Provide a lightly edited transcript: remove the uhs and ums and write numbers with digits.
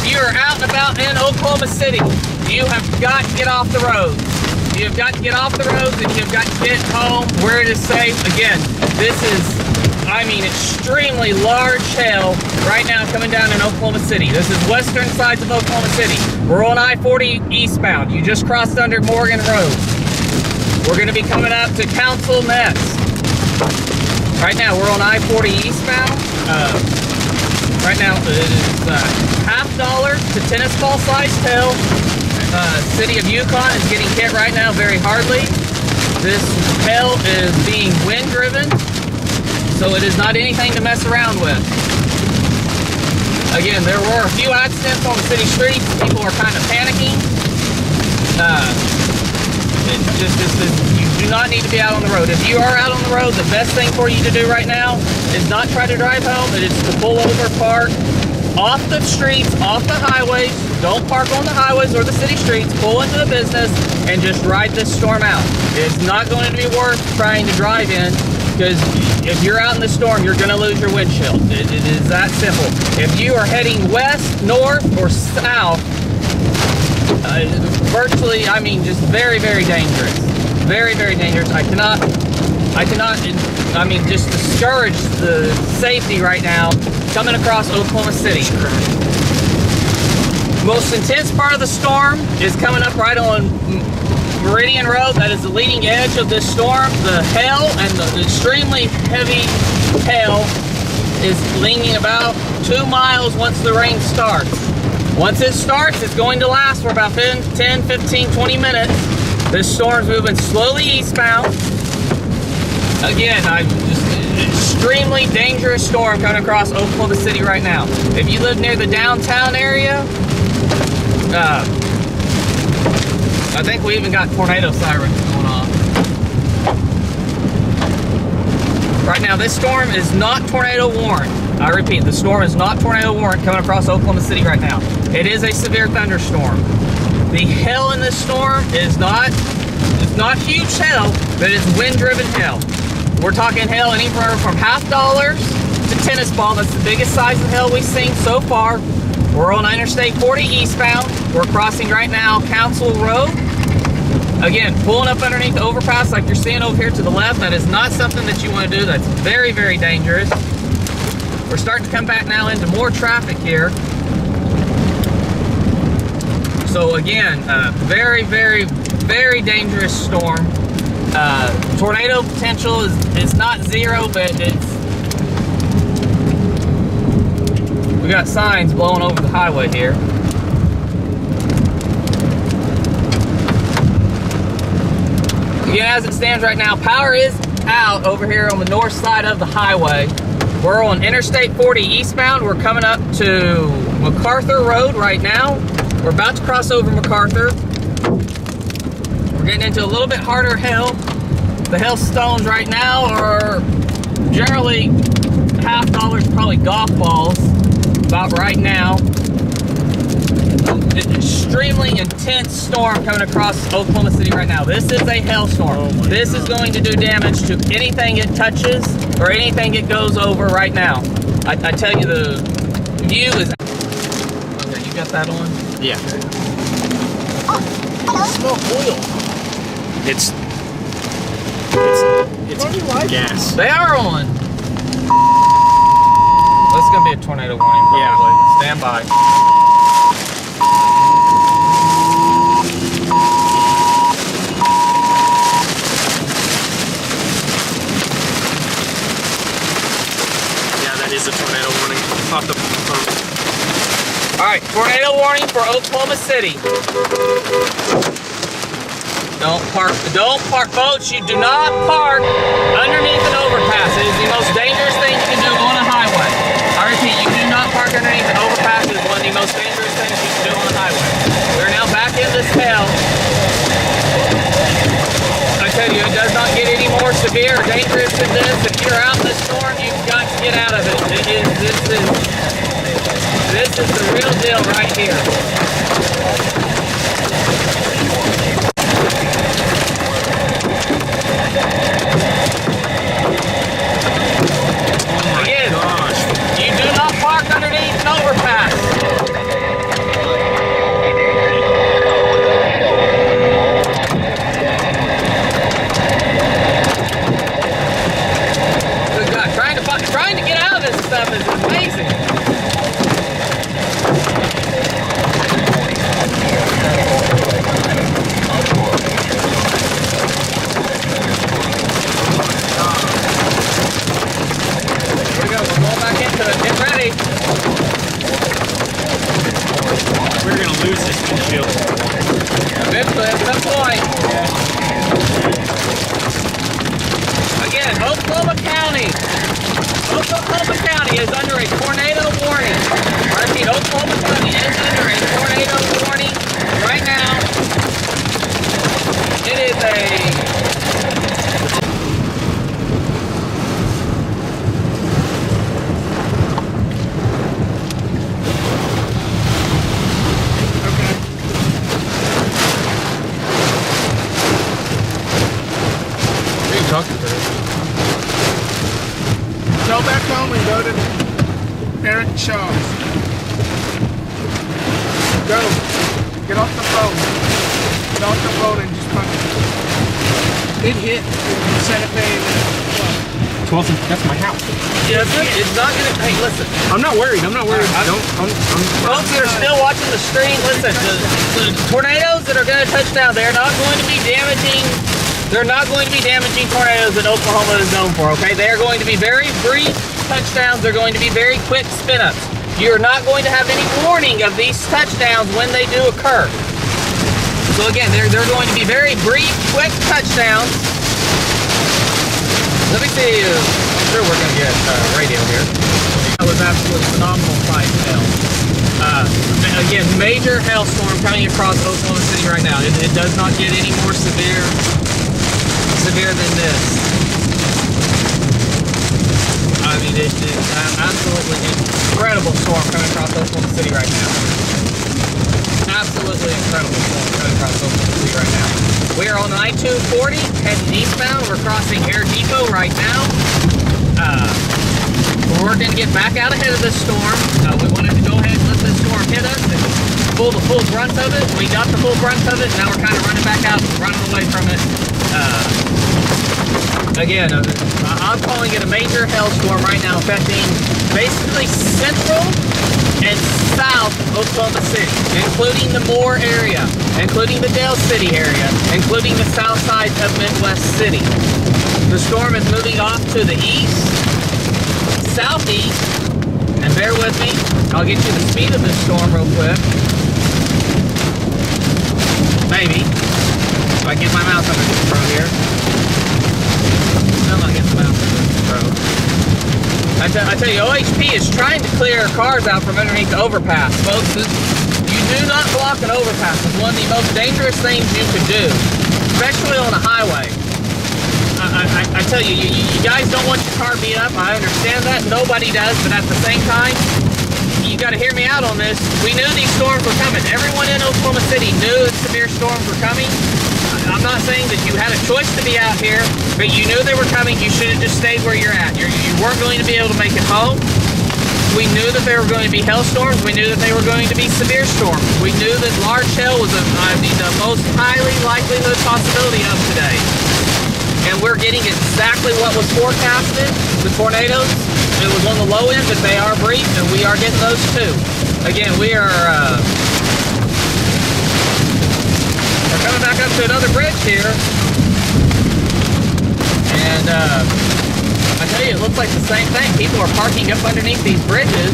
you are out and about in Oklahoma City, you have got to get off the road. You have got to get off the roads and you've got to get home where it is safe. Again, this is, I mean, extremely large hail right now coming down in Oklahoma City. This is western sides of Oklahoma City. We're on I-40 eastbound. You just crossed under Morgan Road. We're going to be coming up to Council next. Right now, we're on I-40 eastbound. Right now, it is $50 to tennis ball sized hail. City of Yukon is getting hit right now very hardly. This hail is being wind driven, so it is not anything to mess around with. Again, there were a few accidents on the city streets. People are kind of panicking. You do not need to be out on the road. If you are out on the road, the best thing for you to do right now is not try to drive home. It is to pull over, park off the streets, off the highways. Don't park on the highways or the city streets. Pull into the business and just ride this storm out. It's not going to be worth trying to drive in, because if you're out in the storm, you're going to lose your windshield. It is that simple. If you are heading west, north, or south, virtually, I mean, just very, very dangerous. Very, very dangerous. I cannot, I mean, just discourage the safety right now coming across Oklahoma City. Most intense part of the storm is coming up right on Meridian Road. That is the leading edge of this storm. The hail and the extremely heavy hail is leaning about 2 miles once the rain starts. Once it starts, it's going to last for about 10, 15, 20 minutes. This storm's moving slowly eastbound. Again, extremely dangerous storm coming across Oklahoma City right now. If you live near the downtown area, I think we even got tornado sirens going on. Right now, this storm is not tornado warned. I repeat, the storm is not tornado warned coming across Oklahoma City right now. It is a severe thunderstorm. The hail in this storm is not huge hail, but it's wind-driven hail. We're talking hail anywhere from $50 to tennis ball. That's the biggest size of hail we've seen so far. We're on Interstate 40 eastbound. We're crossing right now Council Road. Again, pulling up underneath the overpass like you're seeing over here to the left. That is not something that you want to do. That's very, very dangerous. We're starting to come back now into more traffic here. So again, very, very, very dangerous storm. Tornado potential is not zero, but we got signs blowing over the highway here. Again, as it stands right now, power is out over here on the north side of the highway. We're on Interstate 40 eastbound. We're coming up to MacArthur Road right now. We're about to cross over MacArthur. We're getting into a little bit harder hail. The hailstones right now are generally $50, probably golf balls, about right now. An extremely intense storm coming across Oklahoma City right now. This is a hailstorm. This is going to do damage to anything it touches or anything it goes over right now. I tell you, the view is... Okay, you got that on? Yeah. I smell oil. It's gas. They are on. That's going to be a tornado warning, probably. Yeah. Stand by. Yeah, that is a tornado warning. Off the phone. All right, tornado warning for Oklahoma City. Don't park, folks. You do not park underneath an overpass. It is the most dangerous thing you can do on a highway. I repeat, you do not park underneath an overpass. It is one of the most dangerous things you can do on a highway. We're now back in this hail. I tell you, it does not get any more severe or dangerous than this. If you're out in the storm, you've got to get out of it. This is the real deal right here. Again, you do not park underneath an overpass. trying to get out of this stuff is amazing. Here we go, we're going back into it. Get ready. We're gonna lose this windshield. Eventually, at some point. Again, Oklahoma County is under a tornado warning. I repeat, Oklahoma County is under a tornado warning right now. It is Go back home and go to Eric Shaw's. Go. Get off the phone. Get off the phone and just punch it. It hit. You said it made what? That's my house. Yeah, it's not gonna. Hey, listen. I'm not worried. I'm not worried. Folks that are still watching the stream, listen. The tornadoes that are going to touch down, they're not going to be damaging. They're not going to be damaging tornadoes that Oklahoma is known for. Okay, they are going to be very brief touchdowns. They're going to be very quick spin-ups. You're not going to have any warning of these touchdowns when they do occur. So again, they're going to be very brief, quick touchdowns. Let me see. I'm sure we're going to get radio here. That was absolutely phenomenal fight, hell. Again, major hailstorm coming across Oklahoma City right now. It does not get any more severe than this. I mean, it's absolutely incredible storm coming across Oklahoma City right now. Absolutely incredible storm coming across Oklahoma City right now. We are on I-240 heading eastbound. We're crossing Air Depot right now. We're going to get back out ahead of this storm. We wanted to go ahead and let this storm hit us and pull the full brunt of it. We got the full brunt of it. Now we're kind of running back out, running away from it. Again, I'm calling it a major hailstorm right now, affecting basically central and south Oklahoma City, including the Moore area, including the Dale City area, including the south side of Midwest City. The storm is moving off to the east, southeast, and bear with me, I'll get you the speed of this storm real quick. Maybe. If I get my mouse under control here. Still not getting the mouse under control. I tell you, OHP is trying to clear cars out from underneath the overpass. Folks, you do not block an overpass. It's one of the most dangerous things you could do, especially on a highway. I tell you, you guys don't want your car beat up. I understand that. Nobody does. But at the same time, you got to hear me out on this. We knew these storms were coming. Everyone in Oklahoma City knew that severe storms were coming. I'm not saying that you had a choice to be out here, but you knew they were coming. You should have just stayed where you're at. You weren't going to be able to make it home. We knew that there were going to be hailstorms. We knew that they were going to be severe storms. We knew that large hail was the most highly likelihood possibility of today. And we're getting exactly what was forecasted. The tornadoes, it was on the low end, but they are brief, and we are getting those too. Again, we're coming back up to another bridge here. And I tell you, it looks like the same thing. People are parking up underneath these bridges.